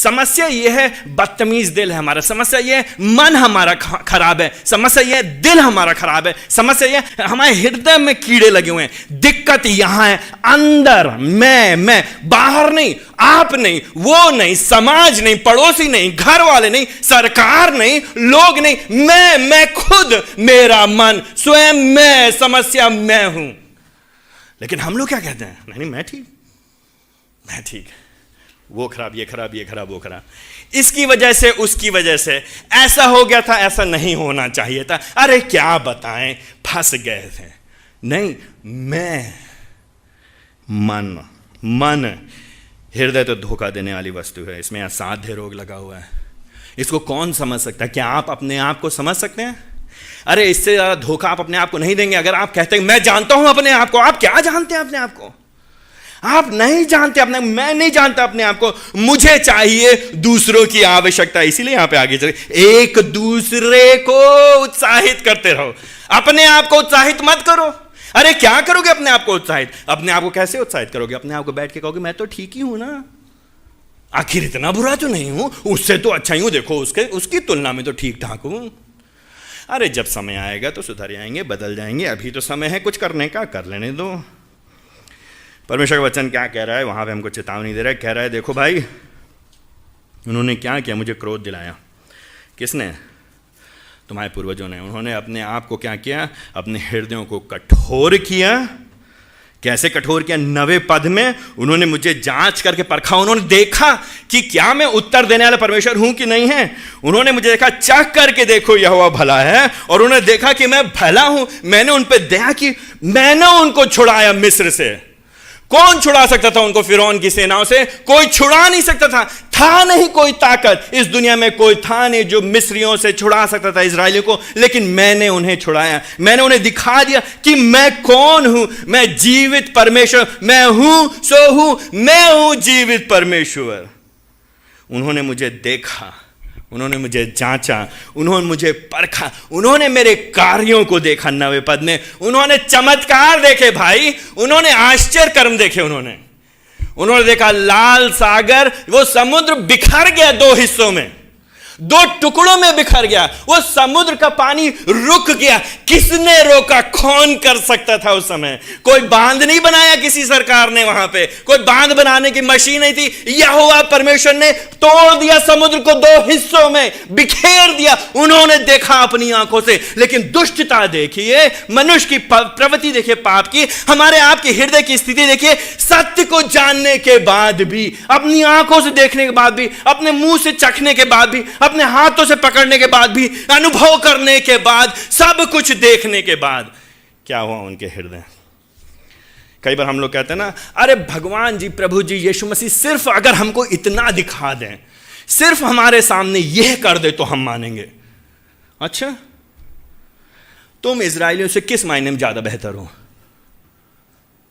समस्या यह है बदतमीज दिल है हमारा, समस्या यह है मन हमारा खराब है, समस्या यह है दिल हमारा खराब है, समस्या यह है हमारे हृदय में कीड़े लगे हुए हैं। दिक्कत यहां है अंदर, मैं, बाहर नहीं, आप नहीं, वो नहीं, समाज नहीं, पड़ोसी नहीं, घर वाले नहीं, सरकार नहीं, लोग नहीं, मैं खुद, मेरा मन, स्वयं मैं, समस्या मैं हूं। लेकिन हम लोग क्या कहते हैं? नहीं मैं ठीक, वो खराब, ये खराब, ये खराब, वो खराब, इसकी वजह से, उसकी वजह से, ऐसा हो गया था, ऐसा नहीं होना चाहिए था, अरे क्या बताएं, फंस गए थे। नहीं, मैं, मन, हृदय तो धोखा देने वाली वस्तु है, इसमें असाध्य रोग लगा हुआ है। इसको कौन समझ सकता है? क्या आप अपने आप को समझ सकते हैं? अरे इससे ज्यादा धोखा आप अपने आप को नहीं देंगे। अगर आप कहते हैं मैं जानता हूं अपने आप को, आप क्या जानते हैं अपने आप को? आप नहीं जानते अपने, मैं नहीं जानता अपने आप को। मुझे चाहिए दूसरों की आवश्यकता। इसीलिए यहां पे आगे चले, एक दूसरे को उत्साहित करते रहो, अपने आप को उत्साहित मत करो। अरे क्या करोगे अपने आप को उत्साहित? अपने आप को कैसे उत्साहित करोगे? अपने आप को बैठ के कहोगे मैं तो ठीक ही हूं ना, आखिर इतना बुरा तो नहीं हूं, उससे तो अच्छा ही हूं, देखो उसकी तुलना में तो ठीक ठाक हूं। अरे जब समय आएगा तो सुधर जाएंगे, बदल जाएंगे, अभी तो समय है कुछ करने का, कर लेने दो। परमेश्वर का वचन क्या कह रहा है? वहां पे हमको चेतावनी दे रहा है, कह रहा है देखो भाई, उन्होंने क्या किया? मुझे क्रोध दिलाया। किसने? तुम्हारे पूर्वजों ने। उन्होंने अपने आप को क्या किया? अपने हृदयों को कठोर किया। कैसे कठोर किया? 9वें पद में उन्होंने मुझे जांच करके परखा, उन्होंने देखा कि क्या मैं उत्तर देने वाला परमेश्वर हूं कि नहीं है। उन्होंने मुझे देखा, चख करके देखो यहोवा भला है, और उन्होंने देखा कि मैं भला हूं। मैंने उन पर दया की, मैंने उनको छुड़ाया मिस्र से। कौन छुड़ा सकता था उनको फिरौन की सेनाओं से? कोई छुड़ा नहीं सकता था नहीं कोई ताकत इस दुनिया में, कोई था नहीं जो मिस्रियों से छुड़ा सकता था इजरायलियों को। लेकिन मैंने उन्हें छुड़ाया, मैंने उन्हें दिखा दिया कि मैं कौन हूं। मैं जीवित परमेश्वर, मैं हूं सो हूं, मैं हूं जीवित परमेश्वर। उन्होंने मुझे देखा, उन्होंने मुझे जांचा, उन्होंने मुझे परखा, उन्होंने मेरे कार्यों को देखा। 9वें पद में उन्होंने चमत्कार देखे भाई, उन्होंने आश्चर्य कर्म देखे। उन्होंने देखा लाल सागर, वो समुद्र बिखर गया 2 हिस्सों में, 2 टुकड़ों में बिखर गया। वो समुद्र का पानी रुक गया। किसने रोका? कौन कर सकता था उस समय? कोई बांध नहीं बनाया किसी सरकार ने, वहां पे कोई बांध बनाने की मशीन नहीं थी। यहोवा परमेश्वर ने तोड़ दिया समुद्र को 2 हिस्सों में, बिखेर दिया। उन्होंने देखा अपनी आंखों से। लेकिन दुष्टता देखिए, मनुष्य की प्रवृत्ति देखिए, पाप की, हमारे आपके हृदय की स्थिति देखिए। सत्य को जानने के बाद भी, अपनी आंखों से देखने के बाद भी, अपने मुंह से चखने के बाद भी, अपने हाथों से पकड़ने के बाद भी, अनुभव करने के बाद, सब कुछ देखने के बाद, क्या हुआ उनके हृदय? कई बार हम लोग कहते हैं ना, अरे भगवान जी, प्रभु जी, यीशु मसीह सिर्फ अगर हमको इतना दिखा दें, सिर्फ हमारे सामने यह कर दे तो हम मानेंगे। अच्छा, तुम इजरायलियों से किस मायने में ज्यादा बेहतर हो?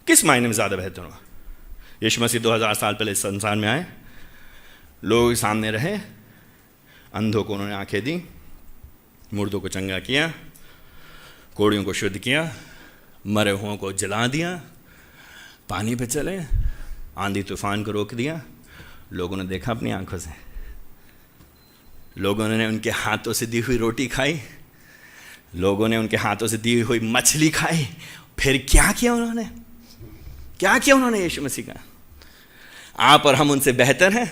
किस मायने में ज्यादा बेहतर हो? यीशु मसीह 2000 साल पहले इस संसार में आए, लोग सामने रहे, अंधों को उन्होंने आंखें दी, मुर्दों को चंगा किया, कोड़ियों को शुद्ध किया, मरे हुओं को जला दिया, पानी पे चले, आंधी तूफान को रोक दिया। लोगों ने देखा अपनी आंखों से, लोगों ने उनके हाथों से दी हुई रोटी खाई, लोगों ने उनके हाथों से दी हुई मछली खाई। फिर क्या किया उन्होंने? क्या किया उन्होंने यीशु मसीह का? आप और हम उनसे बेहतर हैं?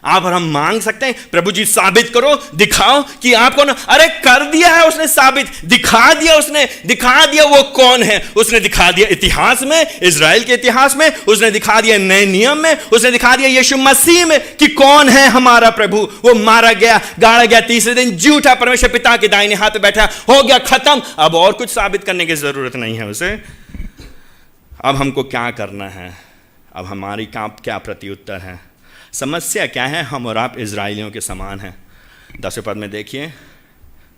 आप और हम मांग सकते हैं प्रभु जी साबित करो, दिखाओ कि आप कौन? अरे कर दिया है उसने साबित, दिखा दिया उसने, दिखा दिया वो कौन है। उसने दिखा दिया इतिहास में, इजराइल के इतिहास में, उसने दिखा दिया नए नियम में, उसने दिखा दिया यीशु मसीह में कि कौन है हमारा प्रभु। वो मारा गया, गाड़ा गया, तीसरे दिन जी उठा, परमेश्वर पिता के दाहिने हाथ पे बैठा, हो गया खत्म। अब और कुछ साबित करने की जरूरत नहीं है उसे। अब हमको क्या करना है? अब हमारी क्या प्रत्युत्तर है? समस्या क्या है? हम और आप इजराइलियों के समान हैं। 10वें पद में देखिए,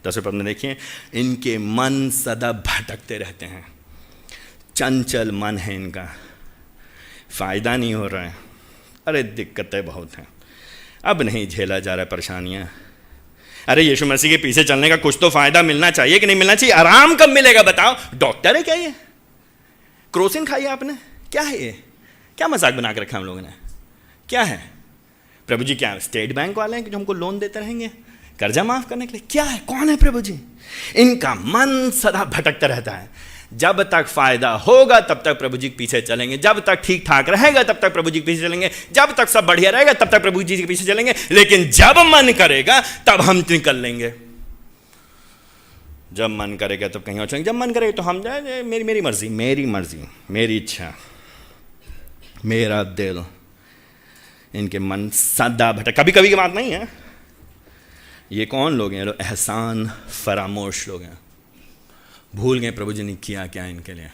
10वें पद में देखिए, इनके मन सदा भटकते रहते हैं, चंचल मन है इनका, फायदा नहीं हो रहा है। अरे दिक्कतें बहुत हैं, अब नहीं झेला जा रहा है परेशानियां। अरे यीशु मसीह के पीछे चलने का कुछ तो फायदा मिलना चाहिए कि नहीं मिलना चाहिए? आराम कब मिलेगा बताओ? डॉक्टर है क्या ये? क्रोसिन खाई आपने? क्या है ये? क्या मजाक बना के रखा हम लोगों ने? क्या है? प्रभु जी क्या स्टेट बैंक वाले हैं कि जो हमको लोन देते रहेंगे कर्जा माफ करने के लिए? क्या है, कौन है प्रभु जी? इनका मन सदा भटकता रहता है। जब तक फायदा होगा तब तक प्रभु जी के पीछे चलेंगे, जब तक ठीक ठाक रहेगा तब तक प्रभु जी के पीछे चलेंगे, जब तक सब बढ़िया रहेगा तब तक प्रभु जी के पीछे चलेंगे, लेकिन जब मन करेगा तब हम निकल लेंगे। जब मन करेगा तब कहीं और चलेंगे, जब मन करेगा तो हम जाए, मेरी मर्जी, मेरी इच्छा, मेरा दिल। इनके मन सदा भटक, कभी कभी की बात नहीं है। ये कौन लोग हैं? एहसान फरामोश लोग हैं। भूल गए प्रभु जी ने किया क्या इनके लिए।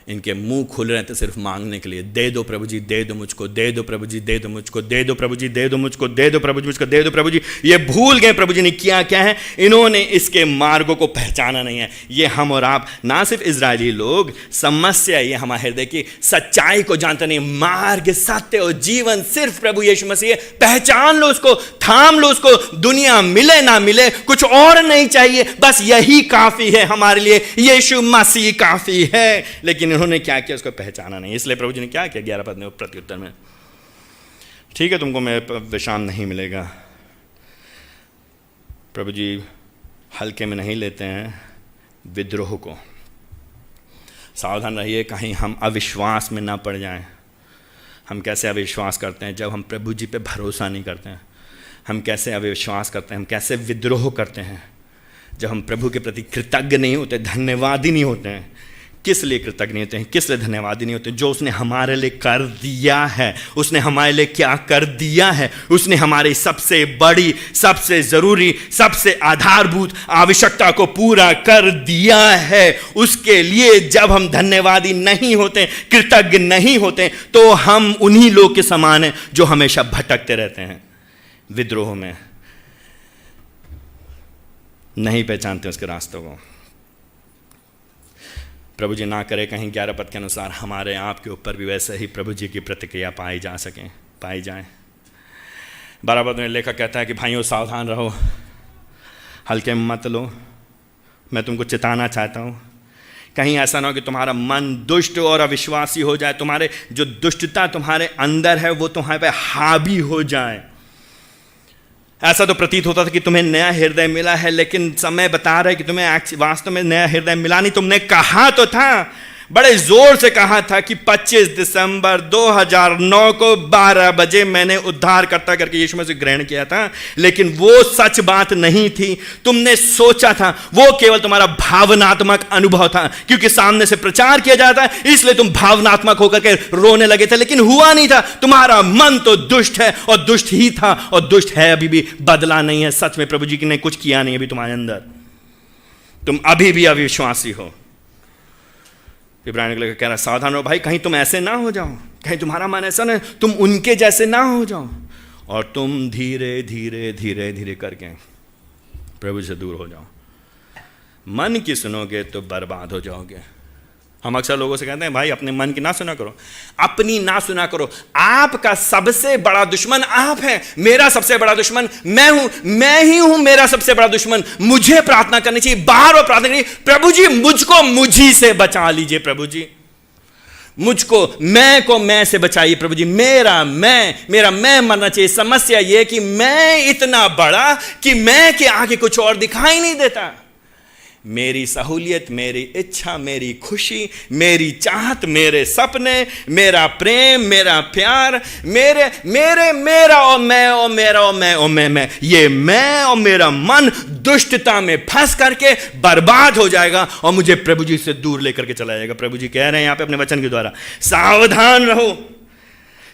इनके मुंह खुल रहे थे सिर्फ मांगने के लिए, दे दो प्रभु जी, दे दो मुझको, दे दो प्रभु जी, दे दो मुझको, दे दो प्रभु जी, दे दो मुझको, दे दो प्रभु जी मुझको, दे दो प्रभु जी। ये भूल गए प्रभु जी ने किया क्या है। इन्होंने इसके मार्गों को पहचाना नहीं है। ये हम और आप, ना सिर्फ इजरायली लोग, समस्या ये हमारे हृदय की सच्चाई को जानते नहीं। मार्ग, सत्य और जीवन सिर्फ प्रभु यीशु मसीह है। पहचान लो उसको, थाम लो उसको। दुनिया मिले ना मिले, कुछ और नहीं चाहिए, बस यही काफी है हमारे लिए। यीशु मसीह काफी है। लेकिन उन्होंने क्या किया, उसको पहचाना नहीं। इसलिए प्रभु जी ने क्या किया, 11 पद में प्रत्युत्तर में, ठीक है तुमको मैं विश्राम नहीं मिलेगा। प्रभु जी हल्के में नहीं लेते हैं विद्रोह को। सावधान रहिए कहीं हम अविश्वास में ना पड़ जाएं। हम कैसे अविश्वास करते हैं? जब हम प्रभु जी पे भरोसा नहीं करते हैं। हम कैसे अविश्वास करते हैं? हम कैसे विद्रोह करते हैं? जब हम प्रभु के प्रति कृतज्ञ नहीं होते, धन्यवादी नहीं होते हैं। किस लिए कृतज्ञ नहीं होते हैं, किस लिए धन्यवादी नहीं होते? जो उसने हमारे लिए कर दिया है। उसने हमारे लिए क्या कर दिया है? उसने हमारी सबसे बड़ी, सबसे ज़रूरी, सबसे आधारभूत आवश्यकता को पूरा कर दिया है। उसके लिए जब हम धन्यवादी नहीं होते, कृतज्ञ नहीं होते, तो हम उन्हीं लोग के समान हैं जो हमेशा भटकते रहते हैं विद्रोह में, नहीं पहचानते उसके रास्तों को। प्रभु जी ना करे कहीं 11 पद के अनुसार हमारे आप के ऊपर भी वैसे ही प्रभु जी की प्रतिक्रिया पाई जाए। 12 पद में लेखक कहता है कि भाइयों सावधान रहो, हल्के में मत लो। मैं तुमको चेताना चाहता हूँ, कहीं ऐसा ना हो कि तुम्हारा मन दुष्ट और अविश्वासी हो जाए। तुम्हारे जो दुष्टता तुम्हारे अंदर है वो तुम्हारे पे हावी हो जाए। ऐसा तो प्रतीत होता था कि तुम्हें नया हृदय मिला है, लेकिन समय बता रहा है कि तुम्हें वास्तव में नया हृदय मिला नहीं। तुमने कहा तो था, बड़े जोर से कहा था कि 25 दिसंबर 2009 को 12 बजे मैंने उद्धारकर्ता करके यीशु मसीह ग्रहण किया था, लेकिन वो सच बात नहीं थी। तुमने सोचा था, वो केवल तुम्हारा भावनात्मक अनुभव था, क्योंकि सामने से प्रचार किया जाता है इसलिए तुम भावनात्मक होकर के रोने लगे थे, लेकिन हुआ नहीं था। तुम्हारा मन तो दुष्ट है और दुष्ट ही था और दुष्ट है अभी भी, बदला नहीं है। सच में प्रभु जी ने कुछ किया नहीं अभी तुम्हारे अंदर, तुम अभी भी अविश्वासी हो। इब्रानियों को कह रहा सावधान रहो भाई, कहीं तुम ऐसे ना हो जाओ, कहीं तुम्हारा मन ऐसा ना, तुम उनके जैसे ना हो जाओ और तुम धीरे धीरे धीरे धीरे करके प्रभु से दूर हो जाओ। मन की सुनोगे तो बर्बाद हो जाओगे। हम अक्सर लोगों से कहते हैं भाई अपने मन की ना सुना करो, अपनी ना सुना करो। आपका सबसे बड़ा दुश्मन आप है, मेरा सबसे बड़ा दुश्मन मैं हूं, मैं ही हूं मेरा सबसे बड़ा दुश्मन। मुझे प्रार्थना करनी चाहिए, बाहर वो प्रार्थना करनी, प्रभु जी मुझको मुझी से बचा लीजिए, प्रभु जी मुझको मैं से बचाइए, प्रभु जी मेरा मैं मरना चाहिए। समस्या यह कि मैं इतना बड़ा कि मैं के आगे कुछ और दिखाई नहीं देता। मेरी सहूलियत, मेरी इच्छा, मेरी खुशी, मेरी चाहत, मेरे सपने, मेरा प्रेम, मेरा प्यार, मेरा और मैं और मेरा और मैं और मैं, ये मैं और मेरा मन दुष्टता में फंस करके बर्बाद हो जाएगा और मुझे प्रभु जी से दूर लेकर के चला जाएगा। प्रभु जी कह रहे हैं यहां पे अपने वचन के द्वारा, सावधान रहो,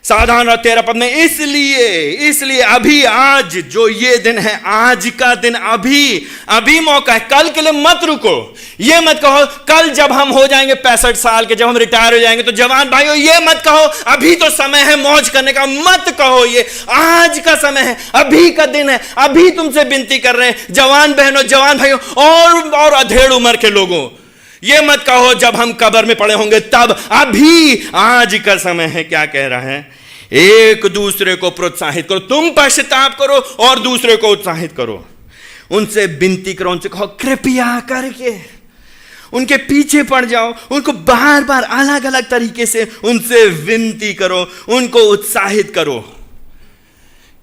सावधान रहो। 13 पद में, इसलिए अभी आज जो ये दिन है, आज का दिन अभी मौका है, कल के लिए मत रुको। ये मत कहो कल जब हम हो जाएंगे 65 साल के, जब हम रिटायर हो जाएंगे तो जवान भाइयों ये मत कहो अभी तो समय है मौज करने का, मत कहो। ये आज का समय है, अभी का दिन है। अभी तुमसे विनती कर रहे हैं जवान बहनों, जवान भाइयों और अधेड़ उम्र के लोगों, ये मत कहो जब हम कब्र में पड़े होंगे तब, अभी आज का समय है। क्या कह रहा है? एक दूसरे को प्रोत्साहित करो, तुम पश्चाताप करो और दूसरे को उत्साहित करो। उनसे विनती करो, उनसे कहो कृपया करके, उनके पीछे पड़ जाओ, उनको बार बार अलग अलग तरीके से उनसे विनती करो, उनको उत्साहित करो।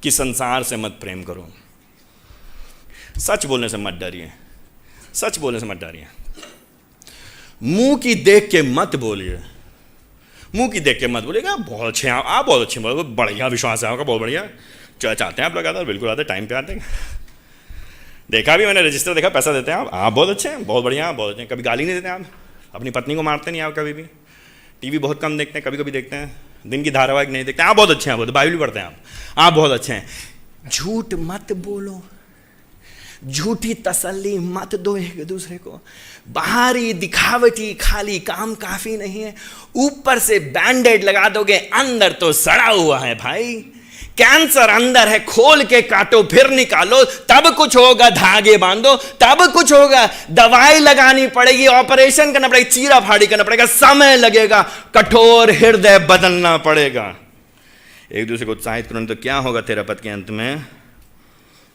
कि संसार से मत प्रेम करो। सच बोलने से मत डरिए, सच बोलने से मत डरिए। मुंह की देख के मत बोलिए, मुंह की देख के मत बोलिएगा बहुत अच्छे हैं आप बहुत अच्छे, बहुत बढ़िया, विश्वास है आपका, बहुत बढ़िया चाहते हैं आप लगातार, बिल्कुल आते टाइम पे आते हैं, देखा भी मैंने, रजिस्टर देखा, पैसा देते हैं आप बहुत अच्छे हैं, बहुत बढ़िया, बहुत अच्छे हैं। कभी गाली नहीं देते आप, अपनी पत्नी को मारते नहीं आप कभी भी, टीवी बहुत कम देखते हैं, कभी कभी देखते हैं, दिन की धारावाहिक नहीं देखते, आप बहुत अच्छे हैं, बहुत बाइबल भी पढ़ते हैं आप बहुत अच्छे हैं। झूठ मत बोलो, झूठी तसल्ली मत दो एक दूसरे को। बाहरी दिखावटी खाली काम काफी नहीं है, ऊपर से बैंडेड लगा दोगे, अंदर तो सड़ा हुआ है भाई। कैंसर अंदर है, खोल के काटो फिर निकालो तब कुछ होगा, धागे बांधो तब कुछ होगा, दवाई लगानी पड़ेगी, ऑपरेशन करना पड़ेगा, चीरा फाड़ी करना पड़ेगा, समय लगेगा, कठोर हृदय बदलना पड़ेगा। एक दूसरे को उत्साहित करो, तो क्या होगा तेरा पद के अंत में?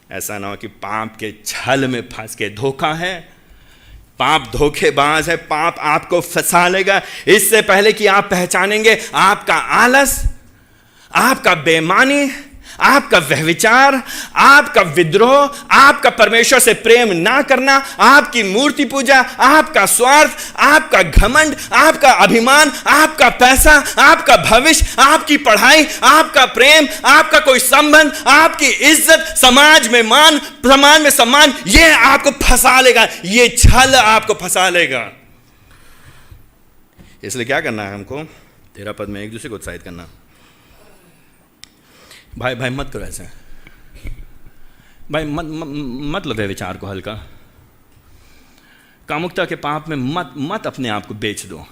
ऐसा ना हो कि पाप के छल में फंस के, धोखा है, पाप धोखेबाज है, पाप आपको फंसा लेगा। इससे पहले कि आप पहचानेंगे आपका आलस, आपका बेईमानी, आपका व्यभिचार, आपका विद्रोह, आपका परमेश्वर से प्रेम ना करना, आपकी मूर्ति पूजा, आपका स्वार्थ, आपका घमंड, आपका अभिमान, आपका पैसा, आपका भविष्य, आपकी पढ़ाई, आपका प्रेम, आपका कोई संबंध, आपकी इज्जत, समाज में मान, समाज में सम्मान, यह आपको फंसा लेगा, यह छल आपको फंसा लेगा। इसलिए क्या करना है हमको? 13 पद में एक दूसरे को उत्साहित करना। भाई भाई मत करो ऐसे, भाई मत लो विचार को हल्का, कामुकता के पाप में मत अपने आप को बेच दो।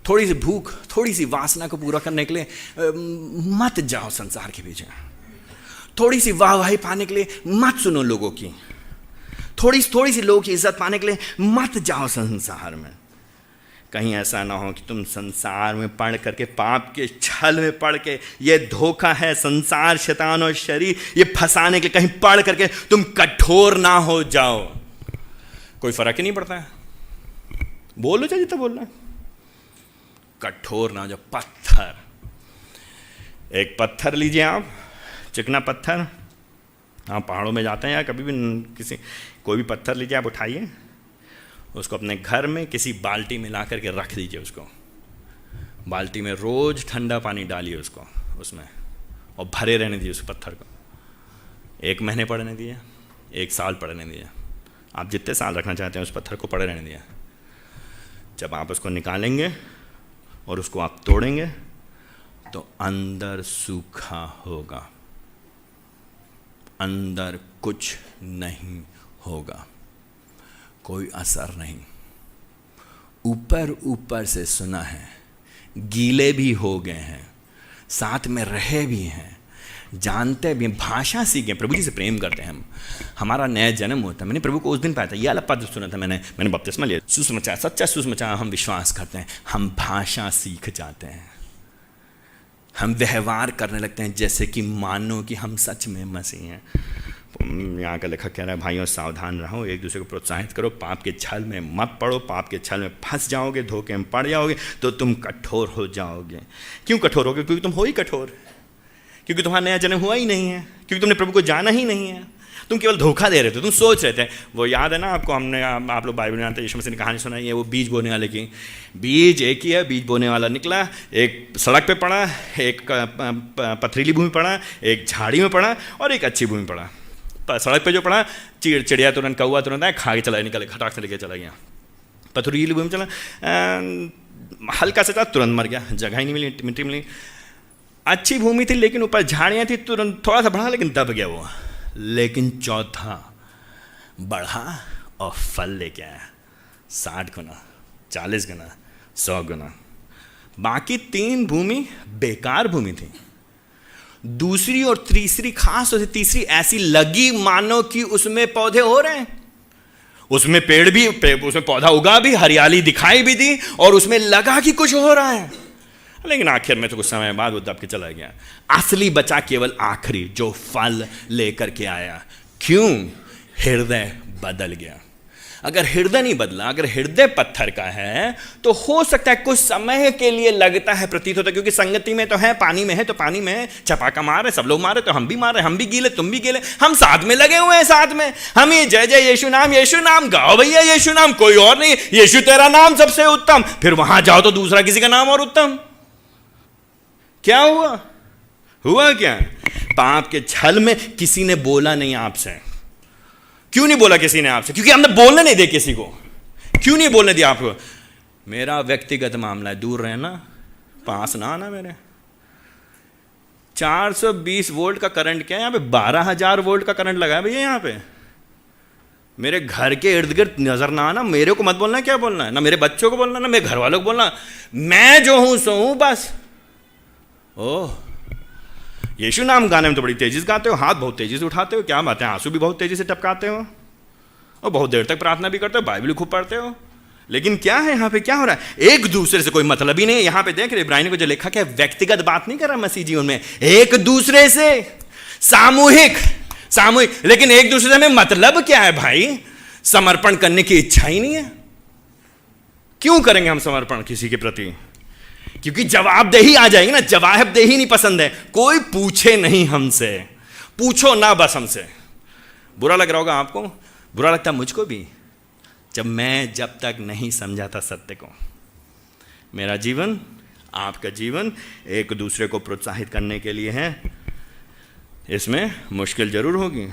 थोड़ी सी भूख, थोड़ी सी वासना को पूरा करने के लिए मत जाओ संसार के पीछे। थोड़ी सी वाहवाही पाने के लिए मत सुनो लोगों की, थोड़ी सी लोगों की इज्जत पाने के लिए मत जाओ संसार में। कहीं ऐसा ना हो कि तुम संसार में पढ़ करके, पाप के छल में पढ़ के, ये धोखा है संसार, शैतान और शरीर, ये फंसाने के, कहीं पढ़ करके तुम कठोर ना हो जाओ। कोई फर्क ही नहीं पड़ता है, बोलो चाहे जितना बोलना है, कठोर ना हो जाओ। पत्थर, एक पत्थर लीजिए आप, चिकना पत्थर, आप पहाड़ों में जाते हैं या कभी भी कोई भी पत्थर लीजिए आप, उठाइए उसको अपने घर में किसी बाल्टी में ला करके रख दीजिए उसको, बाल्टी में रोज ठंडा पानी डालिए उसको उसमें, और भरे रहने दीजिए उस पत्थर को। 1 महीने पड़ने दिए, 1 साल पड़ने दिए, आप जितने साल रखना चाहते हैं उस पत्थर को पड़े रहने दिए। जब आप उसको निकालेंगे और उसको आप तोड़ेंगे तो अंदर सूखा होगा, अंदर कुछ नहीं होगा, कोई असर नहीं। ऊपर ऊपर से सुना है, गीले भी हो गए हैं, साथ में रहे भी हैं, जानते भी हैं, भाषा सीखे, प्रभु जी से प्रेम करते हैं हम, हमारा नया जन्म होता है। मैंने प्रभु को उस दिन पाया था, ये वाला पद सुना था मैंने बपतिस्मा लिया, सुसमाचार, सच्चा सुसमाचार हम विश्वास करते हैं, हम भाषा सीख जाते हैं, हम व्यवहार करने लगते हैं जैसे कि मानो कि हम सच में मसीह हैं। यहाँ का लेखक कह रहा है, भाइयों सावधान रहो, एक दूसरे को प्रोत्साहित करो, पाप के छल में मत पड़ो, पाप के छल में फंस जाओगे, धोखे में पड़ जाओगे तो तुम कठोर हो जाओगे। क्यों कठोर होगे? क्योंकि तुम हो ही कठोर, क्योंकि तुम्हारा नया जन्म हुआ ही नहीं है, क्योंकि तुमने प्रभु को जाना ही नहीं है, तुम केवल धोखा दे रहे थे, तुम सोच रहे थे। वो याद है ना आपको, हमने, आप लोग बाइबल में जानते हैं, यीशु मसीह ने कहानी सुनाई है, वो बीज बोने वाले की। बीज एक ही है, बीज बोने वाला निकला, एक सड़क पे पड़ा, एक पथरीली भूमि पड़ा, एक झाड़ी में पड़ा और एक अच्छी भूमि पड़ा। सड़क पे जो पड़ा, चिड़िया तुरंत, कौवा तुरंत आया, खा के चला, निकले, खटाक से लेके चला गया। पथरीली भूमि चला, हल्का सा था, तुरंत मर गया, जगह ही नहीं मिली, मिट्टी मिली। अच्छी भूमि थी लेकिन ऊपर झाड़ियाँ थी, तुरंत थोड़ा सा बढ़ा लेकिन दब गया वो। लेकिन चौथा बढ़ा और फल लेके आया, 60 गुना, 40 गुना, 100 गुना। बाकी 3 भूमि बेकार भूमि थी। दूसरी और तीसरी, खास तौर से तीसरी ऐसी लगी मानो कि उसमें पौधे हो रहे हैं, उसमें पेड़ भी, उसमें पौधा उगा भी, हरियाली दिखाई भी दी और उसमें लगा कि कुछ हो रहा है, लेकिन आखिर में तो कुछ समय बाद वो दब के चला गया। असली बचा केवल आखिरी, जो फल लेकर के आया। क्यों? हृदय बदल गया। अगर हृदय नहीं बदला, अगर हृदय पत्थर का है, तो हो सकता है कुछ समय के लिए लगता है, प्रतीत होता है, क्योंकि संगति में तो है, पानी में है तो पानी में है, छपाका मारे, सब लोग मारे तो हम भी मारे, हम भी गीले तुम भी गीले, हम साथ में लगे हुए हैं, साथ में हम ये जय जय यीशु नाम गाओ भैया, यीशु नाम, कोई और नहीं, यीशु तेरा नाम सबसे उत्तम। फिर वहां जाओ तो दूसरा किसी का नाम और उत्तम। क्या हुआ क्या? पाप के छल में किसी ने बोला नहीं आपसे। क्यों नहीं बोला किसी ने आपसे? क्योंकि हमने बोलने नहीं दिया किसी को। क्यों नहीं बोलने दिया आपको? मेरा व्यक्तिगत मामला है, दूर रहना, पास ना आना मेरे। 420 वोल्ट का करंट क्या है? यहाँ पे 12,000 वोल्ट का करंट लगा है भैया यहाँ पे। मेरे घर के इर्द गिर्द नजर ना आना, मेरे को मत बोलना, क्या बोलना है, ना मेरे बच्चों को बोलना, ना मेरे घर वालों को बोलना, मैं जो हूं सो हूं बस। ओह, यीशु नाम गाने में तो बड़ी तेजी से गाते हो, हाथ बहुत तेजी से उठाते हो, क्या बात है, आंसू भी बहुत तेजी से टपकाते हो, और बहुत देर तक प्रार्थना भी करते हो, बाइबल खूब पढ़ते हो। लेकिन क्या है यहाँ पे, क्या हो रहा है? एक दूसरे से कोई मतलब ही नहीं है। यहाँ पे देख रहे इब्रानियों को जो लिखा क्या, व्यक्तिगत बात नहीं कर रहा मसीह जीवन में, एक दूसरे से सामूहिक। लेकिन एक दूसरे में मतलब क्या है भाई? समर्पण करने की इच्छा ही नहीं है। क्यों करेंगे हम समर्पण किसी के प्रति? क्योंकि जवाबदेही आ जाएगी ना। जवाबदेही नहीं पसंद है, कोई पूछे नहीं हमसे, पूछो ना बस हमसे। बुरा लग रहा होगा आपको, बुरा लगता मुझको भी, जब तक नहीं समझा था सत्य को। मेरा जीवन, आपका जीवन एक दूसरे को प्रोत्साहित करने के लिए है। इसमें मुश्किल जरूर होगी,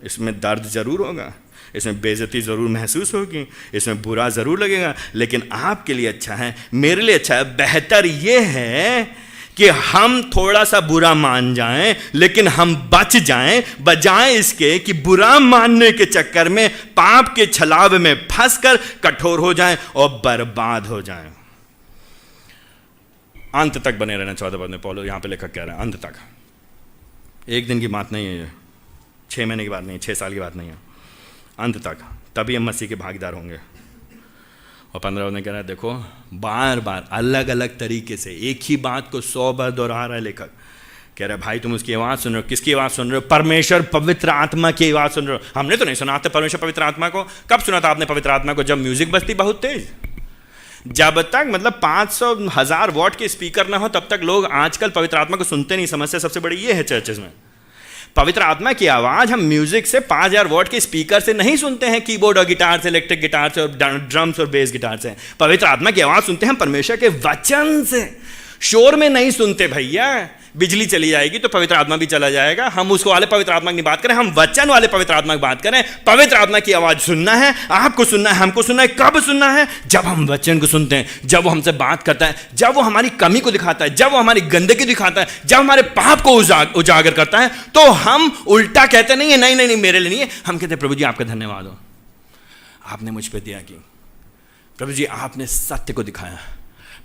इसमें दर्द जरूर होगा, इसमें बेइज्जती जरूर महसूस होगी, इसमें बुरा जरूर लगेगा, लेकिन आपके लिए अच्छा है, मेरे लिए अच्छा है। बेहतर यह है कि हम थोड़ा सा बुरा मान जाएं, लेकिन हम बच जाएं, बजाय इसके कि बुरा मानने के चक्कर में पाप के छलावे में फंसकर कठोर हो जाएं और बर्बाद हो जाएं। अंत तक बने रहना 14 पद में पौलुस यहां पे लेखक कह रहा है, अंत तक। एक दिन की बात नहीं है ये, 6 महीने की बात नहीं है, 6 साल की बात नहीं है, अंत तक। तभी हम मसीह के भागीदार होंगे। और 15 में कह रहा है, देखो बार बार अलग अलग तरीके से एक ही बात को 100 बार दोहरा रहा है लेखक। कह रहा है भाई तुम उसकी आवाज़ सुन रहे हो। किसकी आवाज़ सुन रहे हो? परमेश्वर पवित्र आत्मा की आवाज़ सुन रहे हो। हमने तो नहीं सुना था परमेश्वर पवित्र आत्मा को। कब सुना था आपने पवित्र आत्मा को? जब म्यूजिक बजती बहुत तेज। जब तक मतलब 500,000 वॉट के स्पीकर ना हो तब तक लोग आजकल पवित्र आत्मा को सुनते नहीं। समस्या सबसे बड़ी ये है चर्चेज में। पवित्र आत्मा की आवाज हम म्यूजिक से 5,000 वॉट के स्पीकर से नहीं सुनते हैं, कीबोर्ड और गिटार से, इलेक्ट्रिक गिटार से और ड्रम्स और बेस गिटार से। पवित्र आत्मा की आवाज सुनते हैं हम परमेश्वर के वचन से। शोर में नहीं सुनते भैया। बिजली चली जाएगी तो पवित्र आत्मा भी चला जाएगा। हम उसको वाले पवित्र आत्मा की बात करें, हम वचन वाले पवित्र आत्मा की बात करें। पवित्र आत्मा की आवाज सुनना है, आपको सुनना है, हमको सुनना है। कब सुनना है? जब हम वचन को सुनते हैं, जब वो हमसे बात करता है, जब वो हमारी कमी को दिखाता है, जब वो हमारी गंदगी दिखाता है, जब हमारे पाप को उजागर करता है, तो हम उल्टा कहते नहीं है नहीं नहीं नहीं मेरे लिए नहीं है। हम कहते हैं प्रभु जी आपका धन्यवाद हो, आपने मुझ पर दया की। प्रभु जी आपने सत्य को दिखाया।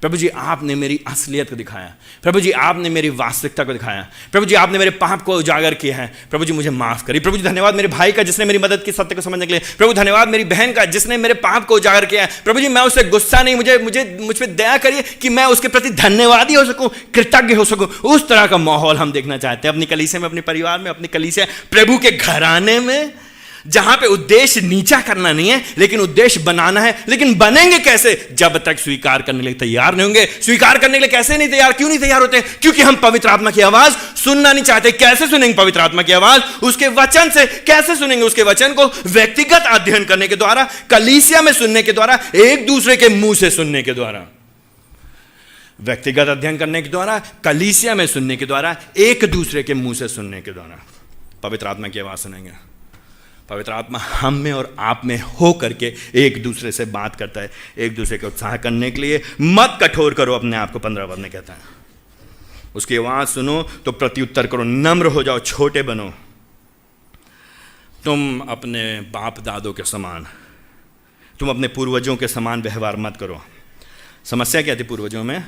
प्रभु जी आपने मेरी असलियत को दिखाया। प्रभु जी आपने मेरी वास्तविकता को दिखाया। प्रभु जी आपने मेरे पाप को उजागर किया है। प्रभु जी मुझे माफ करिए। प्रभु जी धन्यवाद मेरे भाई का जिसने मेरी मदद की सत्य को समझने के लिए। प्रभु धन्यवाद मेरी बहन का जिसने मेरे पाप को उजागर किया है। प्रभु जी मैं उससे गुस्सा नहीं, मुझ पर दया करिए कि मैं उसके प्रति धन्यवादी हो सकूं, कृतज्ञ हो सकूं। उस तरह का माहौल हम देखना चाहते हैं अपनी कलीसिया में, अपने परिवार में, अपनी कलीसिया प्रभु के घराने में, जहां पे उद्देश्य नीचा करना नहीं है लेकिन उद्देश्य बनाना है। लेकिन बनेंगे कैसे? जब तक स्वीकार करने के लिए तैयार नहीं होंगे। स्वीकार करने के लिए कैसे नहीं तैयार? क्यों नहीं तैयार होते? क्योंकि हम पवित्र आत्मा की आवाज सुनना नहीं चाहते। कैसे सुनेंगे पवित्र आत्मा की आवाज? उसके वचन से। कैसे सुनेंगे उसके वचन को? व्यक्तिगत अध्ययन करने के द्वारा, कलीसिया में सुनने के द्वारा, एक दूसरे के मुंह से सुनने के द्वारा। व्यक्तिगत अध्ययन करने के द्वारा, कलीसिया में सुनने के द्वारा, एक दूसरे के मुंह से सुनने के द्वारा पवित्र आत्मा की आवाज सुनेंगे। पवित्र आत्मा हम में और आप में हो करके एक दूसरे से बात करता है, एक दूसरे को उत्साह करने के लिए। मत कठोर करो अपने आप को, 15 पद में कहता है। उसकी आवाज सुनो तो प्रत्युत्तर करो, नम्र हो जाओ, छोटे बनो। तुम अपने बाप दादों के समान, तुम अपने पूर्वजों के समान व्यवहार मत करो। समस्या क्या थी पूर्वजों में?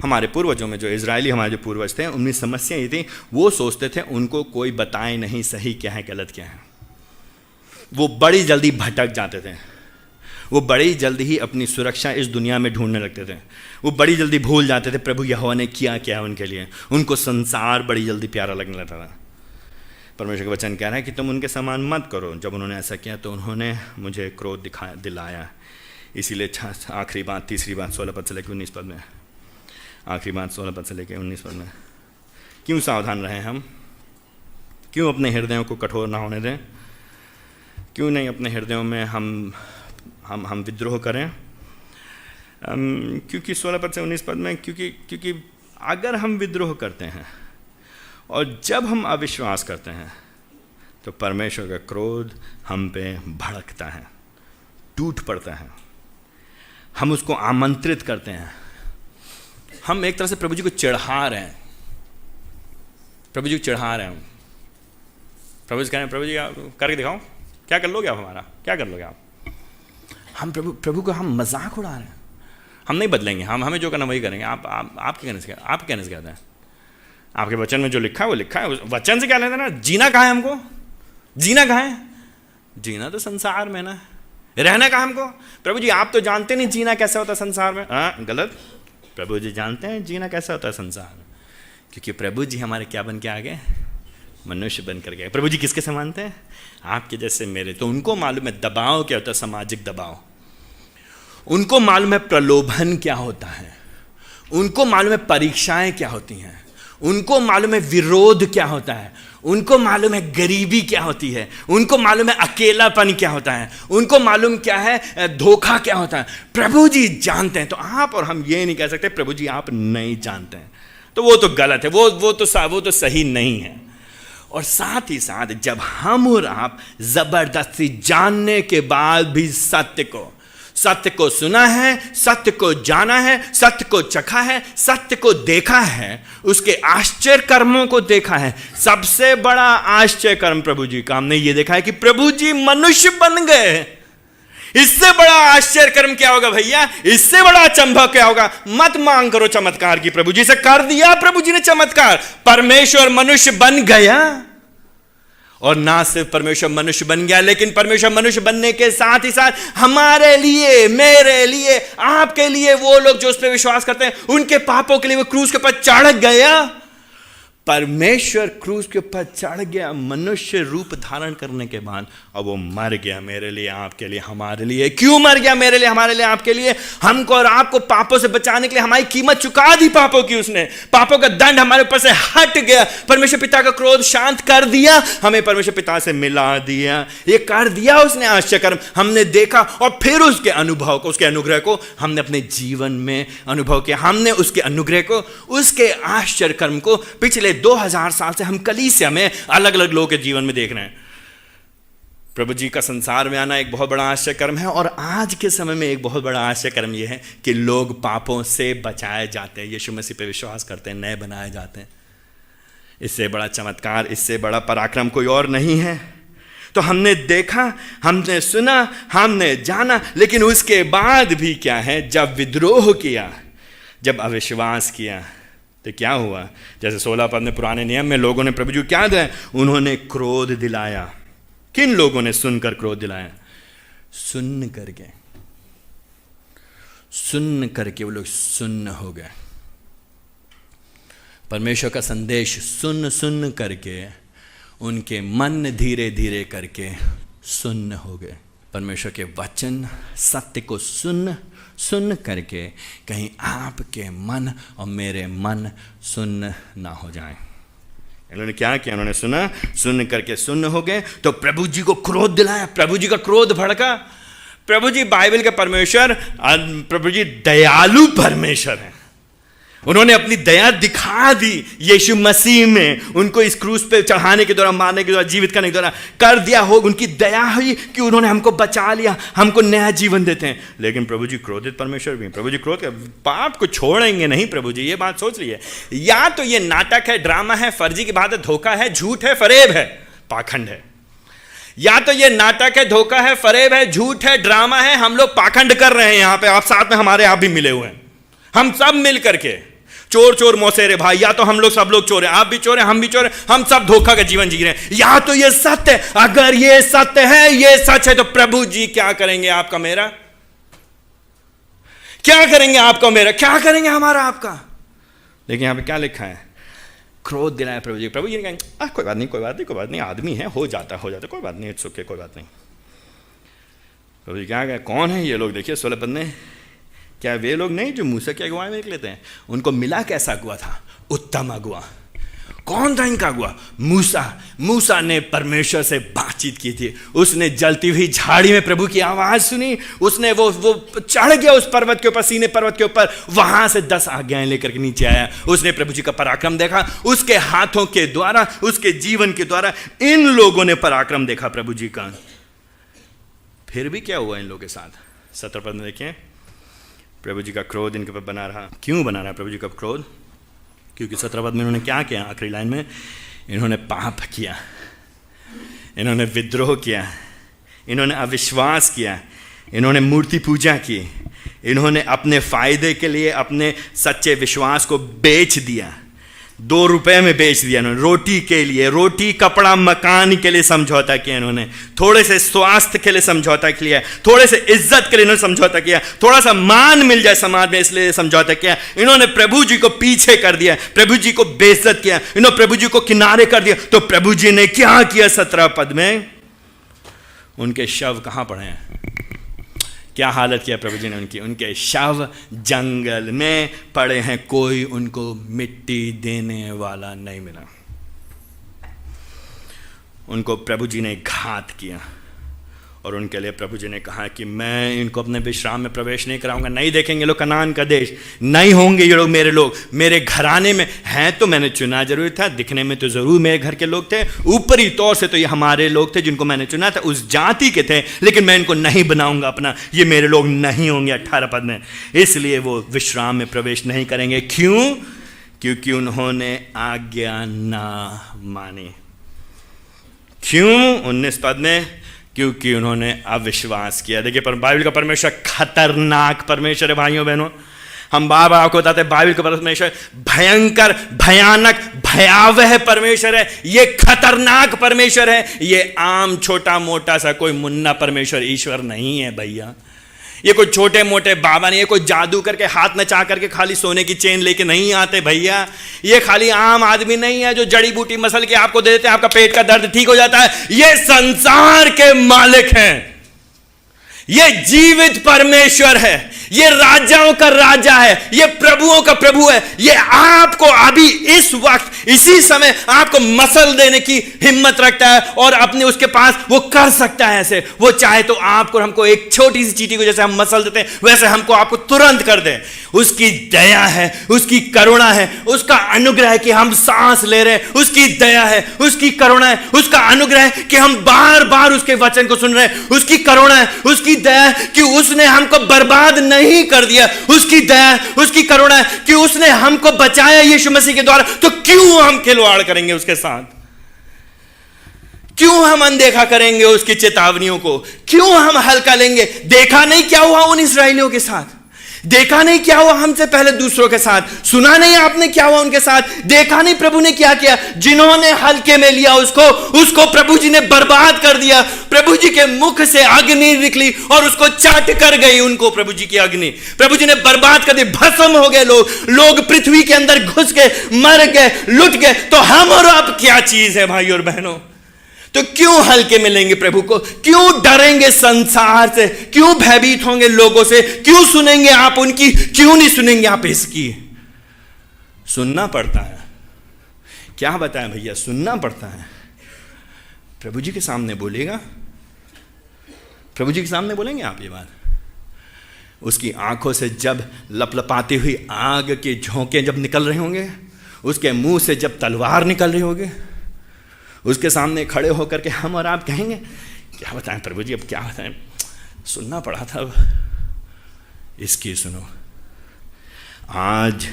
हमारे पूर्वजों में, जो इजरायली हमारे जो पूर्वज थे, उनमें समस्या ये थी, वो सोचते थे उनको कोई बताए नहीं सही क्या है गलत क्या है। वो बड़ी जल्दी भटक जाते थे। वो बड़ी जल्दी ही अपनी सुरक्षा इस दुनिया में ढूंढने लगते थे। वो बड़ी जल्दी भूल जाते थे प्रभु यहोवा ने किया क्या उनके लिए। उनको संसार बड़ी जल्दी प्यारा लगने लगता था। परमेश्वर का वचन कह रहा है कि तुम उनके समान मत करो। जब उन्होंने ऐसा किया तो उन्होंने मुझे क्रोध दिलाया। इसीलिए आखिरी बात, तीसरी बात 16 पद से लेकर 19 पद में, आखिरी बात 16 पद से लेकर 19 पद में, क्यों सावधान रहें हम, क्यों अपने हृदयों को कठोर ना होने दें, क्यों नहीं अपने हृदयों में हम विद्रोह करें। क्योंकि 16 पद से 19 पद में, क्योंकि अगर हम विद्रोह करते हैं और जब हम अविश्वास करते हैं तो परमेश्वर का क्रोध हम पे भड़कता है, टूट पड़ता है। हम उसको आमंत्रित करते हैं। हम एक तरह से प्रभु जी को चढ़ा रहे हैं, प्रभु जी को चढ़ा रहे हैं। प्रभु जी कह रहे हैं, प्रभु जी आप करके दिखाओ, क्या कर लोगे आप हमारा, क्या कर लोगे आप। हम प्रभु को हम मजाक उड़ा रहे हैं। हम नहीं बदलेंगे, हमें जो करना वही करेंगे। आप क्या कहने से कहते हैं। आपके वचन में जो लिखा है वो लिखा है, वचन से क्या लेना ना। जीना कहाँ है हमको, जीना कहाँ है, जीना तो संसार में ना, रहना कहाँ हमको। प्रभु जी आप तो जानते नहीं जीना कैसा होता है संसार में। हाँ गलत, प्रभु जी जानते हैं जीना कैसा होता है संसार में, क्योंकि प्रभु जी हमारे क्या बन के आ गए, मनुष्य बन कर गए। प्रभु जी किसके समान थे, आपके जैसे मेरे। तो उनको मालूम है दबाव क्या होता है, सामाजिक दबाव। उनको मालूम है प्रलोभन क्या होता है, उनको मालूम है परीक्षाएं क्या होती हैं, उनको मालूम है विरोध क्या होता है, उनको मालूम है गरीबी क्या होती है, उनको मालूम है अकेलापन क्या होता है, उनको मालूम क्या है धोखा क्या होता है। प्रभु जी जानते हैं। तो आप और हम ये नहीं कह सकते प्रभु जी आप नहीं जानते हैं, तो वो तो गलत है, वो तो सही नहीं है। और साथ ही साथ जब हम और आप जबरदस्ती जानने के बाद भी सत्य को सुना है, सत्य को जाना है, सत्य को चखा है, सत्य को देखा है, उसके आश्चर्य कर्मों को देखा है। सबसे बड़ा आश्चर्य कर्म प्रभु जी का हमने ये देखा है कि प्रभु जी मनुष्य बन गए। इससे बड़ा आश्चर्य कर्म क्या होगा भैया, इससे बड़ा अचंभव क्या होगा। मत मांग करो चमत्कार की, प्रभु जी से कर दिया प्रभु जी ने चमत्कार। परमेश्वर मनुष्य बन गया, और ना सिर्फ परमेश्वर मनुष्य बन गया, लेकिन परमेश्वर मनुष्य बनने के साथ ही साथ हमारे लिए, मेरे लिए, आपके लिए, वो लोग जो उस पर विश्वास करते हैं उनके पापों के लिए वो क्रूस के ऊपर चढ़ गया। परमेश्वर क्रूस के ऊपर चढ़ गया मनुष्य रूप धारण करने के बाद, अब वो मर गया मेरे लिए, आपके लिए, हमारे लिए। क्यों मर गया मेरे लिए, हमारे लिए, आपके लिए, हमको और आपको पापों से बचाने के लिए हमारी कीमत चुका दी पापों की। उसने पापों का दंड हमारे ऊपर से हट गया। परमेश्वर पिता का क्रोध शांत कर दिया, हमें परमेश्वर पिता से मिला दिया। ये कर दिया उसने आश्चर्य कर्म, हमने देखा और फिर उसके अनुभव को, उसके अनुग्रह को हमने अपने जीवन में अनुभव किया। हमने उसके अनुग्रह को, उसके आश्चर्य कर्म को पिछले 2000 साल से हम कलीसिया में अलग अलग लोगों के जीवन में देख रहे हैं। प्रभु जी का संसार में आना एक बहुत बड़ा आश्चर्य कर्म है, और आज के समय में एक बहुत बड़ा आश्चर्य कर्म यह है कि लोग पापों से बचाए जाते हैं, यीशु मसीह पे विश्वास करते हैं, नए बनाए जाते हैं। इससे बड़ा चमत्कार, इससे बड़ा पराक्रम कोई और नहीं है। तो हमने देखा, हमने सुना, हमने जाना, लेकिन उसके बाद भी क्या है, जब विद्रोह किया, जब अविश्वास किया तो क्या हुआ। जैसे 16 पद में पुराने नियम में लोगों ने प्रभु जी क्या दिया, उन्होंने क्रोध दिलाया। किन लोगों ने सुनकर क्रोध दिलाया, सुन करके वो लोग सुन्न हो गए। परमेश्वर का संदेश सुन करके उनके मन धीरे धीरे करके सुन्न हो गए। परमेश्वर के वचन सत्य को सुन करके कहीं आपके मन और मेरे मन सुन्न ना हो जाएं। इन्होंने क्या किया, उन्होंने सुन करके सुन्न हो गए। तो प्रभु जी को क्रोध दिलाया, प्रभु जी का क्रोध भड़का। प्रभु जी बाइबल के परमेश्वर, प्रभु जी दयालु परमेश्वर हैं। उन्होंने अपनी दया दिखा दी यीशु मसीह में, उनको इस क्रूस पे चढ़ाने के द्वारा, मारने के द्वारा, जीवित करने के द्वारा कर दिया हो। उनकी दया हुई कि उन्होंने हमको बचा लिया, हमको नया जीवन देते हैं। लेकिन प्रभु जी क्रोधित परमेश्वर भी, प्रभु जी क्रोध के पाप को छोड़ेंगे नहीं। प्रभु जी ये बात सोच लीजिए, या तो ये नाटक है, ड्रामा है, फर्जी की बात है, धोखा है, झूठ है, फरेब है, पाखंड है। या तो ये नाटक है, धोखा है, फरेब है, झूठ है, ड्रामा है, हम लोग पाखंड कर रहे हैं। यहाँ पे आप साथ में हमारे आप भी मिले हुए हैं, हम सब मिल करके चोर मौसेरे भाई। या तो हम लोग सब लोग चोर हैं, आप भी चोर हैं, हम भी चोर हैं, हम सब धोखा का जीवन जी रहे हैं। या तो ये सत्य है, अगर ये सत्य है, ये सच है, तो प्रभु जी क्या करेंगे आपका मेरा, क्या करेंगे आपका मेरा, क्या करेंगे हमारा आपका। लेकिन यहां पे क्या लिखा है, क्रोध दिलाया प्रभु जी। प्रभु जी ने कहा कोई बात नहीं, कोई बात नहीं, कोई बात नहीं, आदमी है, हो जाता, कोई बात नहीं, इट्स ओके, कोई बात नहीं। प्रभु जी क्या कहा, कौन है ये लोग? देखिए 16 पद में, क्या वे लोग नहीं जो मूसा की अगुवाई में निकले थे? उनको मिला कैसा अगुआ था? उत्तम अगुआ। कौन था इनका अगुआ? मूसा। मूसा ने परमेश्वर से बातचीत की थी, उसने जलती हुई झाड़ी में प्रभु की आवाज सुनी, उसने वो चढ़ गया उस पर्वत के ऊपर, सीने पर्वत के ऊपर, वहां से 10 आज्ञाएं लेकर के नीचे आया। उसने प्रभु जी का पराक्रम देखा, उसके हाथों के द्वारा, उसके जीवन के द्वारा इन लोगों ने पराक्रम देखा प्रभु जी का। फिर भी क्या हुआ इन लोगों के साथ? 17 पद में देखिए, प्रभु जी का क्रोध इनके ऊपर बना रहा। क्यों बना रहा प्रभु जी का क्रोध? क्योंकि 17 पद में इन्होंने क्या किया? आखिरी लाइन में, इन्होंने पाप किया, इन्होंने विद्रोह किया, इन्होंने अविश्वास किया, इन्होंने मूर्ति पूजा की, इन्होंने अपने फायदे के लिए अपने सच्चे विश्वास को बेच दिया, 2 रुपए में बेच दिया इन्होंने, रोटी के लिए, रोटी कपड़ा मकान के लिए समझौता किया इन्होंने, थोड़े से स्वास्थ्य के लिए समझौता किया, थोड़े से इज्जत के लिए इन्होंने समझौता किया, थोड़ा सा मान मिल जाए समाज में इसलिए समझौता किया। इन्होंने प्रभु जी को पीछे कर दिया, प्रभु जी को बेइज्जत किया, इन्होंने प्रभु जी को किनारे कर दिया। तो प्रभु जी ने क्या किया? 17 पद में, उनके शव कहां पड़े हैं? क्या हालत किया प्रभु जी ने उनकी? उनके शव जंगल में पड़े हैं, कोई उनको मिट्टी देने वाला नहीं मिला। उनको प्रभु जी ने घात किया और उनके लिए प्रभु जी ने कहा कि मैं इनको अपने विश्राम में प्रवेश नहीं कराऊंगा, नहीं देखेंगे लोग कनान का देश, नहीं होंगे ये लोग मेरे लोग। मेरे घराने में हैं तो मैंने चुना जरूर था, दिखने में तो जरूर मेरे घर के लोग थे, ऊपरी तौर से तो ये हमारे लोग थे जिनको मैंने चुना था, उस जाति के थे, लेकिन मैं इनको नहीं बनाऊंगा अपना, ये मेरे लोग नहीं होंगे। 18 पद में, इसलिए वो विश्राम में प्रवेश नहीं करेंगे। क्यों? क्योंकि उन्होंने आज्ञा ना मानी। क्यों? 19 पद में, क्योंकि उन्होंने अविश्वास किया। देखिए बाइबल का परमेश्वर खतरनाक परमेश्वर है भाइयों बहनों। हम बार बार आपको बताते हैं बाइबल का परमेश्वर भयंकर, भयानक, भयावह परमेश्वर है। ये खतरनाक परमेश्वर है। ये आम छोटा मोटा सा कोई मुन्ना परमेश्वर ईश्वर नहीं है भैया। ये कोई छोटे मोटे बाबा नहीं है, कोई जादू करके हाथ नचा करके खाली सोने की चेन लेके नहीं आते भैया। ये खाली आम आदमी नहीं है जो जड़ी बूटी मसल के आपको दे देते हैं, आपका पेट का दर्द ठीक हो जाता है। ये संसार के मालिक हैं, ये जीवित परमेश्वर है, ये राजाओं का राजा है, ये प्रभुओं का प्रभु है। ये आपको अभी इस वक्त इसी समय आपको मसल देने की हिम्मत रखता है और अपने उसके पास वो कर सकता है ऐसे। वो चाहे तो आपको, हमको एक छोटी सी चींटी को जैसे हम मसल देते हैं वैसे हमको आपको तुरंत कर दे। उसकी दया है, उसकी करुणा है, उसका अनुग्रह है कि हम सांस ले रहे हैं, उसकी दया है, उसकी करुणा है, उसका अनुग्रह है कि हम बार बार उसके वचन को सुन रहे हैं, उसकी करुणा है, उसकी दया है कि उसने हमको बर्बाद नहीं कर दिया, उसकी दया है, उसकी करुणा है कि उसने हमको बचाया यीशु मसीह के द्वारा। तो क्यों हम खिलवाड़ करेंगे उसके साथ? क्यों हम अनदेखा करेंगे उसकी चेतावनियों को? क्यों हम हल्का लेंगे? देखा नहीं क्या हुआ उन इस्राएलियों के साथ? देखा नहीं क्या हुआ हमसे पहले दूसरों के साथ? सुना नहीं आपने क्या हुआ उनके साथ? देखा नहीं प्रभु ने क्या किया? जिन्होंने हल्के में लिया उसको प्रभु जी ने बर्बाद कर दिया। प्रभु जी के मुख से अग्नि निकली और उसको चाट कर गई उनको प्रभु जी की अग्नि। प्रभु जी ने बर्बाद कर दी, भस्म हो गए लोग पृथ्वी के अंदर घुस गए, मर गए, लुट गए। तो हम और आप क्या चीज है भाई और बहनों? तो क्यों हल्के में लेंगे प्रभु को? क्यों डरेंगे संसार से? क्यों भयभीत होंगे लोगों से? क्यों सुनेंगे आप उनकी? क्यों नहीं सुनेंगे आप इसकी? सुनना पड़ता है। क्या बताएं भैया, सुनना पड़ता है। प्रभु जी के सामने बोलेगा, प्रभु जी के सामने बोलेंगे आप ये बात। उसकी आंखों से जब लपलपाती हुई आग के झोंके जब निकल रहे होंगे, उसके मुंह से जब तलवार निकल रही होगी, उसके सामने खड़े होकर के हम और आप कहेंगे क्या बताएं प्रभु जी, अब क्या बताएं, सुनना पड़ा था, अब इसकी सुनो। आज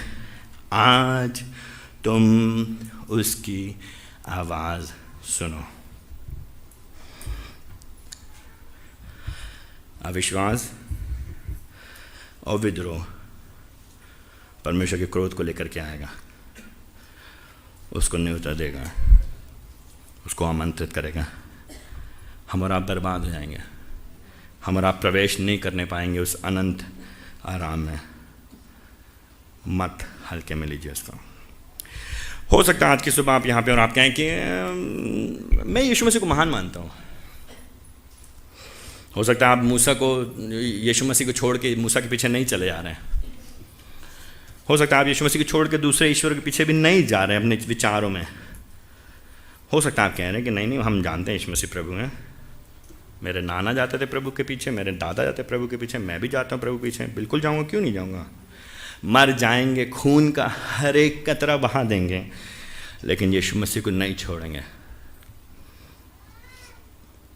तुम उसकी आवाज सुनो। अविश्वास और विद्रोह परमेश्वर के क्रोध को लेकर के आएगा, उसको न्योता देगा, उसको आमंत्रित करेगा। हम और आप बर्बाद हो जाएंगे, हम और आप प्रवेश नहीं करने पाएंगे उस अनंत आराम में। मत हल्के में लीजिए उसको। हो सकता है आज की सुबह आप यहाँ पे और आप कहें कि मैं यीशु मसीह को महान मानता हूँ। हो सकता है आप मूसा को, यीशु मसीह को छोड़ के मूसा के पीछे नहीं चले जा रहे हैं। हो सकता है आप यीशु मसीह को छोड़ के दूसरे ईश्वर के पीछे भी नहीं जा रहे हैं अपने विचारों में। हो सकता है आप कह रहे हैं कि नहीं हम जानते हैं यीशु मसीह प्रभु हैं, मेरे नाना जाते थे प्रभु के पीछे, मेरे दादा जाते प्रभु के पीछे, मैं भी जाता हूँ प्रभु के पीछे, बिल्कुल जाऊँगा, क्यों नहीं जाऊँगा। मर जाएंगे, खून का हर एक कतरा बहा देंगे, लेकिन यीशु मसीह को नहीं छोड़ेंगे।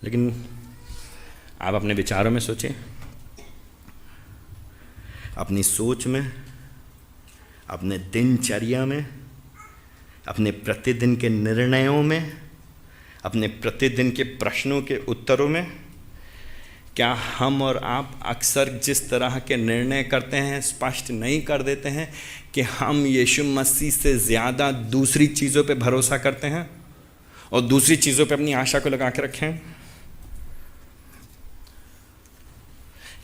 लेकिन आप अपने विचारों में सोचें, अपनी सोच में, अपने दिनचर्या में, अपने प्रतिदिन के निर्णयों में, अपने प्रतिदिन के प्रश्नों के उत्तरों में, क्या हम और आप अक्सर जिस तरह के निर्णय करते हैं स्पष्ट नहीं कर देते हैं कि हम यीशु मसीह से ज़्यादा दूसरी चीज़ों पे भरोसा करते हैं और दूसरी चीज़ों पे अपनी आशा को लगा के रखें?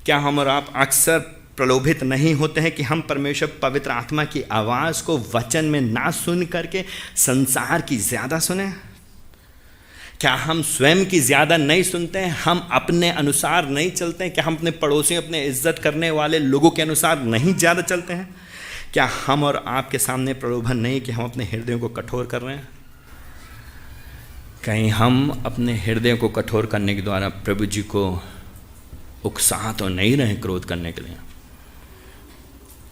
क्या हम और आप अक्सर प्रलोभित नहीं होते हैं कि हम परमेश्वर पवित्र आत्मा की आवाज़ को वचन में ना सुन करके संसार की ज़्यादा सुने? क्या हम स्वयं की ज़्यादा नहीं सुनते हैं, हम अपने अनुसार नहीं चलते हैं? क्या हम अपने पड़ोसियों, अपने इज्जत करने वाले लोगों के अनुसार नहीं ज़्यादा चलते हैं? क्या हम और आपके सामने प्रलोभन नहीं कि हम अपने हृदयों को कठोर कर रहे हैं? कहीं हम अपने हृदय को कठोर करने के द्वारा प्रभु जी को उकसा तो नहीं रहे क्रोध करने के लिए?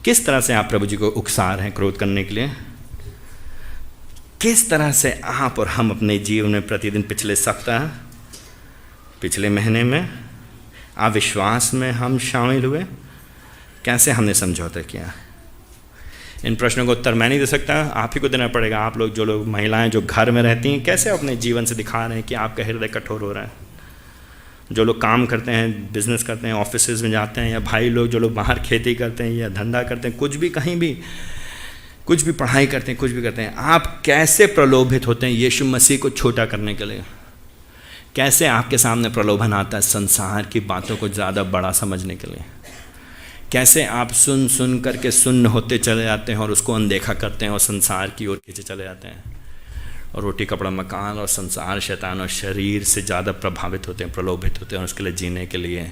किस तरह से आप प्रभु जी को उकसा रहे हैं क्रोध करने के लिए? किस तरह से आप और हम अपने जीवन में प्रतिदिन, पिछले सप्ताह, पिछले महीने में अविश्वास में हम शामिल हुए? कैसे हमने समझौता किया? इन प्रश्नों का उत्तर मैं नहीं दे सकता, आप ही को देना पड़ेगा। आप लोग, जो लोग महिलाएं जो घर में रहती हैं, कैसे अपने जीवन से दिखा रहे हैं कि आपका हृदय कठोर हो रहा है? जो लोग काम करते हैं, बिजनेस करते हैं, ऑफिसेज में जाते हैं, या भाई लोग जो लोग बाहर खेती करते हैं या धंधा करते हैं, कुछ भी, कहीं भी, कुछ भी पढ़ाई करते हैं, कुछ भी करते हैं, आप कैसे प्रलोभित होते हैं यीशु मसीह को छोटा करने के लिए? कैसे आपके सामने प्रलोभन आता है संसार की बातों को ज़्यादा बड़ा समझने के लिए? कैसे आप सुन सुन करके सुन्न होते चले जाते हैं और उसको अनदेखा करते हैं और संसार की ओर खींचे चले जाते हैं, और रोटी कपड़ा मकान और संसार, शैतान और शरीर से ज़्यादा प्रभावित होते हैं, प्रलोभित होते हैं और उसके लिए जीने के लिए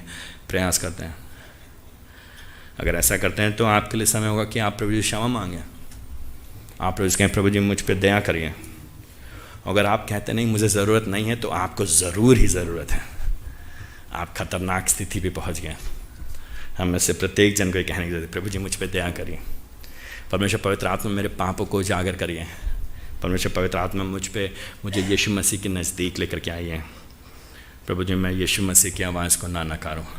प्रयास करते हैं? अगर ऐसा करते हैं तो आपके लिए समय होगा कि आप प्रभु जी क्षमा मांगें। आप प्रभु जी कहें, प्रभु जी मुझ पर दया करिए। अगर आप कहते नहीं मुझे ज़रूरत नहीं है, तो आपको ज़रूर ही ज़रूरत है। आप खतरनाक स्थिति पे पहुंच गए। हम में से प्रत्येक जन को ये कहने की जरूरत है, प्रभु जी मुझ पर दया करिए। परमेश्वर पवित्र आत्मा मेरे पापों को उजागर करिए। परमेश्वर पवित्र आत्मा मुझे यीशु मसीह के नज़दीक लेकर के आइए। प्रभु जी मैं यीशु मसीह की आवाज़ को ना नकारूं।